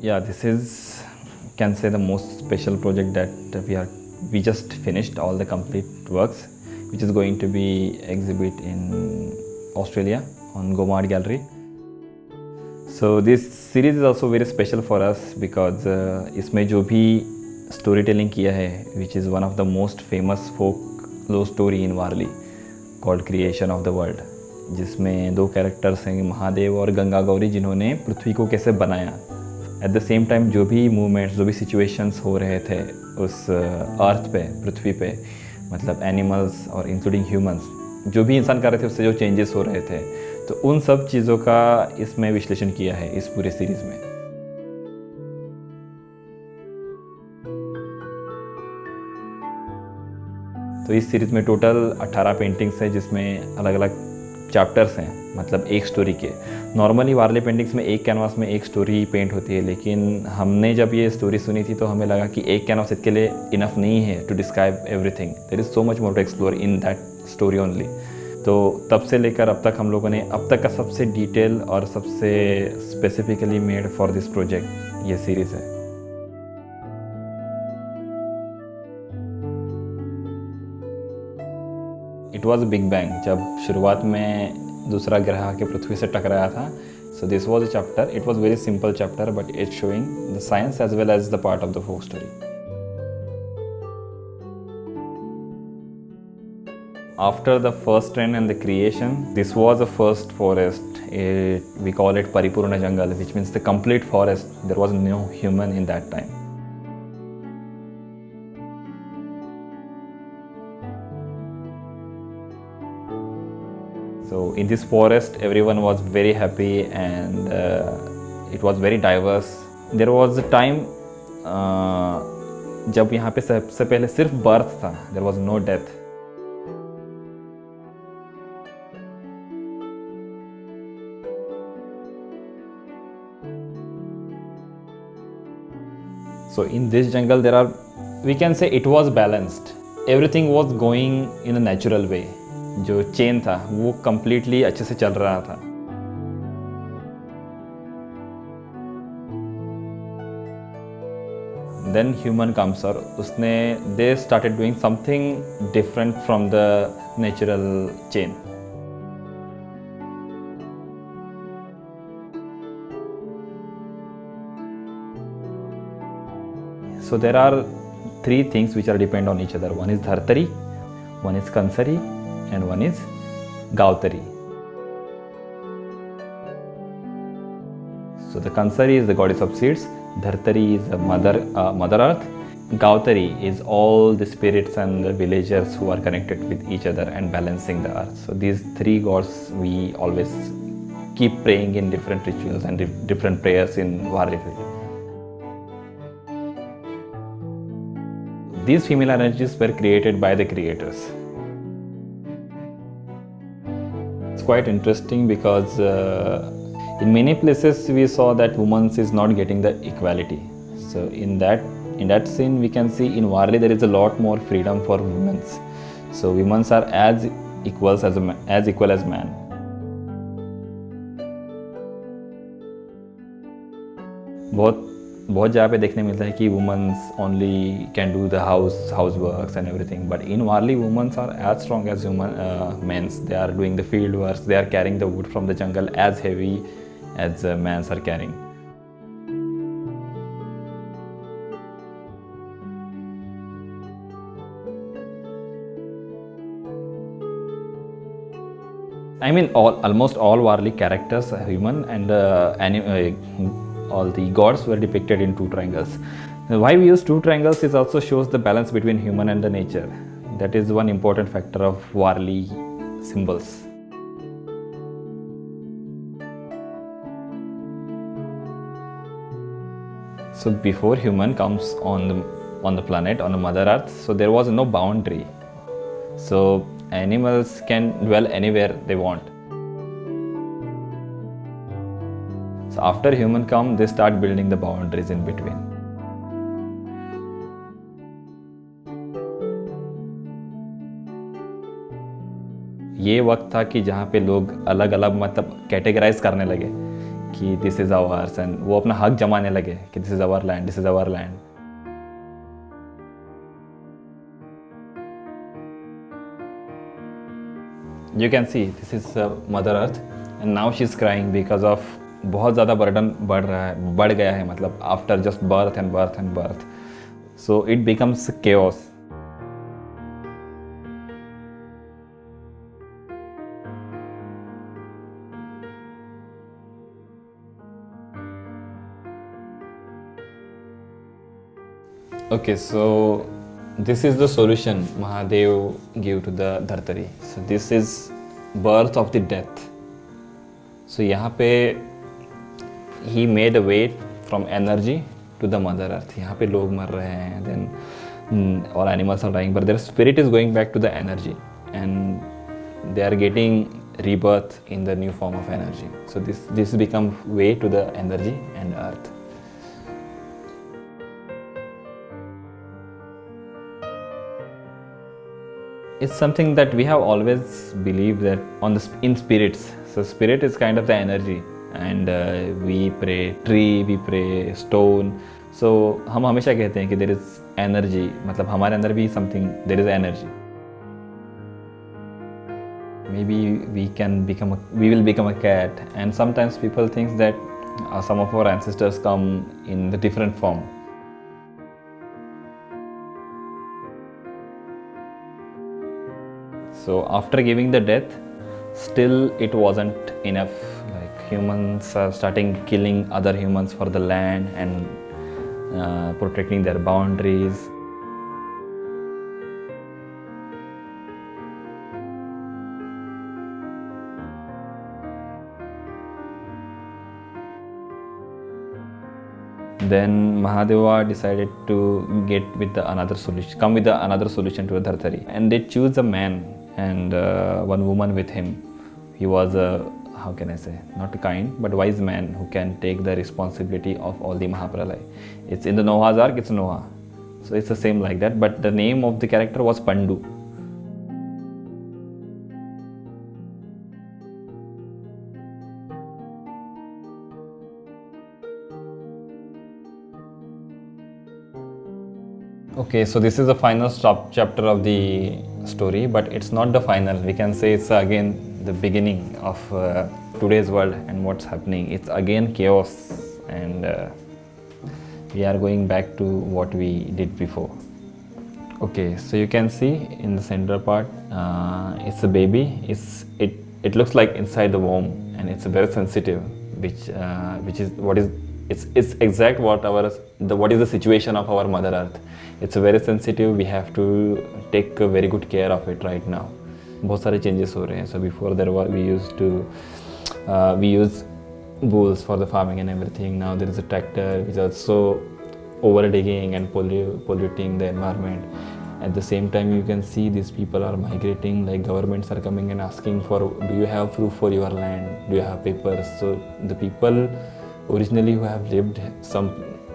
Yeah, this is, can say, the most special project that we just finished all the complete works, which is going to be exhibit in Australia on Gomad Gallery. So this series is also very special for us because इसमें जो भी story telling किया है, which is one of the most famous folk lore story in Warli called creation of the world, जिसमें दो characters हैं, महादेव और गंगा गौरी, जिन्होंने पृथ्वी को कैसे बनाया। एट द सेम टाइम जो भी मूवमेंट्स, जो भी सिचुएशंस हो रहे थे उस अर्थ पे, पृथ्वी पे, मतलब एनिमल्स और इंक्लूडिंग ह्यूमंस, जो भी इंसान कर रहे थे उससे जो चेंजेस हो रहे थे, तो उन सब चीज़ों का इसमें विश्लेषण किया है इस पूरे सीरीज़ में। तो इस सीरीज़ में टोटल 18 पेंटिंग्स हैं, जिसमें अलग अलग चैप्टर्स हैं, मतलब एक स्टोरी के। नॉर्मली वारली पेंटिंग्स में एक कैनवास में एक स्टोरी पेंट होती है, लेकिन हमने जब ये स्टोरी सुनी थी तो हमें लगा कि एक कैनवास इसके लिए इनफ नहीं है to describe everything. There is so much more to explore in that story only. तो तब से लेकर अब तक हम लोगों ने अब तक का सबसे डिटेल और सबसे specifically made for this project ये सीरीज़ है। इट वॉज बिग बैंग, जब शुरुआत में दूसरा ग्रह के पृथ्वी से टकराया था। So this was a chapter, it was very simple chapter, but it showing the science as well as the part of the folk story. After the first trend and the creation, this was the first forest. We call it Paripurna Jungle, which means the complete forest. There was no human in that time. So in this forest, everyone was very happy and it was very diverse. There was a time जब यहाँ पे सबसे पहले सिर्फ birth था, there was no death. So in this jungle there are, we can say it was balanced. Everything was going in a natural way. जो chain था वो completely अच्छे से चल रहा था। Then human comes और उसने they started doing something different from the natural chain. So there are three things which are depend on each other. One is Dhartari, one is Kansari, and one is Gautari. So the Kansari is the goddess of seeds, Dhartari is the mother earth, Gautari is all the spirits and the villagers who are connected with each other and balancing the earth. So these three gods we always keep praying in different rituals and different prayers in Varli. These female energies were created by the creators. It's quite interesting because in many places we saw that women is not getting the equality. So in that scene we can see in Varli there is a lot more freedom for women. So women are as equal as man. बहुत जगह पे देखने मिलता है कि womens only can do the house works and everything, but in Warli womens are as strong as mens. They are doing the field works, they are carrying the wood from the jungle as heavy as mens are carrying. I mean, almost all Varli characters are human, and all the gods were depicted in two triangles. Why we use two triangles is also shows the balance between human and the nature. That is one important factor of Varli symbols. So before human comes on the planet, on the Mother Earth, so there was no boundary. So animals can dwell anywhere they want. So after human come, they start building the boundaries in between. ये वक्त था कि जहाँ पे लोग अलग अलग मतलब कैटेगराइज करने लगे कि दिस इज़ आवर्स, एंड वो अपना हक जमाने लगे कि this is our land, this is our land. You can see this is Mother Earth, and now she is crying because of बहुत ज़्यादा बर्डन बढ़ गया है, मतलब after just birth and birth and birth, so it becomes chaos. Okay, so this is the solution Mahadev gave to the Dhartari. So this is birth of the death. So यहाँ पे he made a way from energy to the mother earth. यहाँ पे लोग मर रहे हैं, then all animals are dying, but their spirit is going back to the energy, and they are getting rebirth in the new form of energy. So this becomes way to the energy and earth. It's something that we have always believed that in spirits. So spirit is kind of the energy, and we pray tree, we pray stone. So हम हमेशा कहते हैं कि there is energy, मतलब हमारे अंदर भी something, there is energy. Maybe we will become a cat, and sometimes people think that some of our ancestors come in the different form. So after giving the death, still it wasn't enough. Like humans are starting killing other humans for the land and protecting their boundaries. Then Mahadeva decided to come with another solution to Dhartari, and they choose a man and one woman with him. He was how can I say, not a kind but wise man who can take the responsibility of all the Mahapralay. It's in the Noah's Ark, it's Noah, so it's the same like that, but the name of the character was Pandu. Okay, so this is the final chapter of the story, but it's not the final. We can say it's again the beginning of today's world and what's happening. It's again chaos, and we are going back to what we did before. Okay, so you can see in the center part, it's a baby. It looks like inside the womb, and it's very sensitive, which is what is it's exact what is the situation of our Mother Earth. It's very sensitive. We have to take a very good care of it right now. बहुत सारे changes हो रहे हैं. So before we use bulls for the farming and everything. Now there is a tractor which is also over digging and polluting the environment. At the same time, you can see these people are migrating, like governments are coming and asking for, do you have proof for your land? Do you have papers? So the people originally who have lived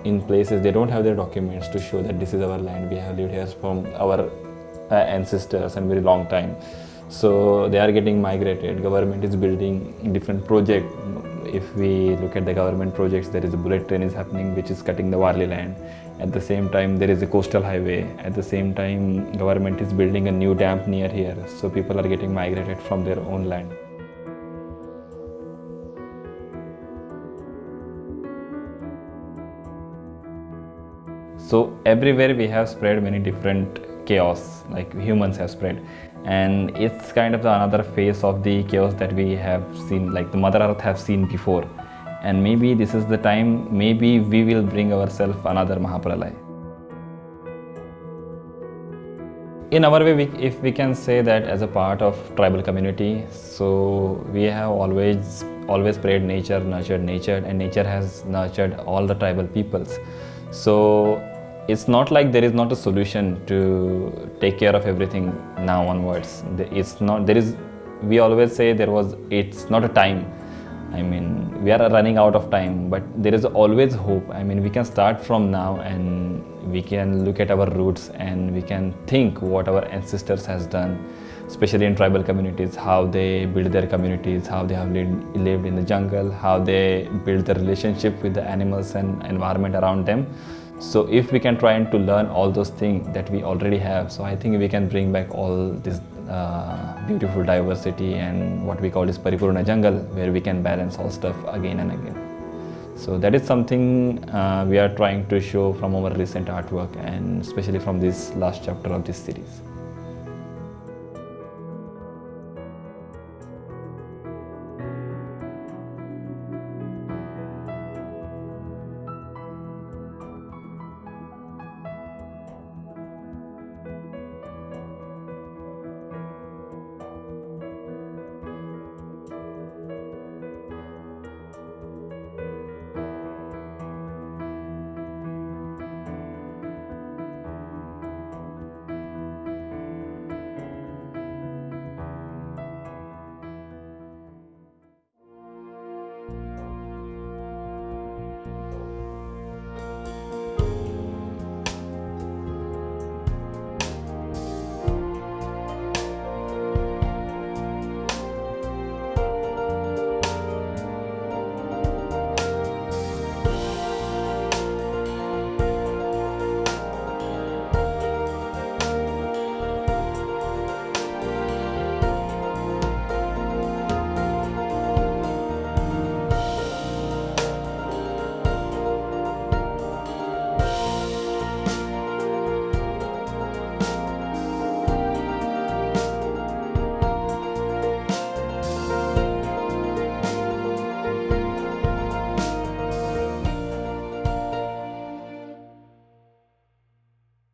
in places, they don't have their documents to show that this is our land. We have lived here from our ancestors and very long time. So they are getting migrated. Government is building different projects. If we look at the government projects, there is a bullet train is happening which is cutting the Warli land. At the same time, there is a coastal highway. At the same time, government is building a new dam near here. So people are getting migrated from their own land. So everywhere we have spread many different chaos, like humans have spread. And it's kind of another phase of the chaos that we have seen, like the Mother Earth have seen before. And maybe this is the time, maybe we will bring ourselves another Mahapralay. In our way, if we can say that as a part of tribal community, so we have always prayed nature, nurtured nature, and nature has nurtured all the tribal peoples. So it's not like there is not a solution to take care of everything now onwards. We always say it's not a time. I mean, we are running out of time, but there is always hope. I mean, we can start from now and we can look at our roots and we can think what our ancestors has done, especially in tribal communities, how they build their communities, how they have lived in the jungle, how they build their relationship with the animals and environment around them. So if we can try and to learn all those things that we already have, so I think we can bring back all this beautiful diversity and what we call is Paripurna jungle, where we can balance all stuff again and again. So that is something we are trying to show from our recent artwork, and especially from this last chapter of this series.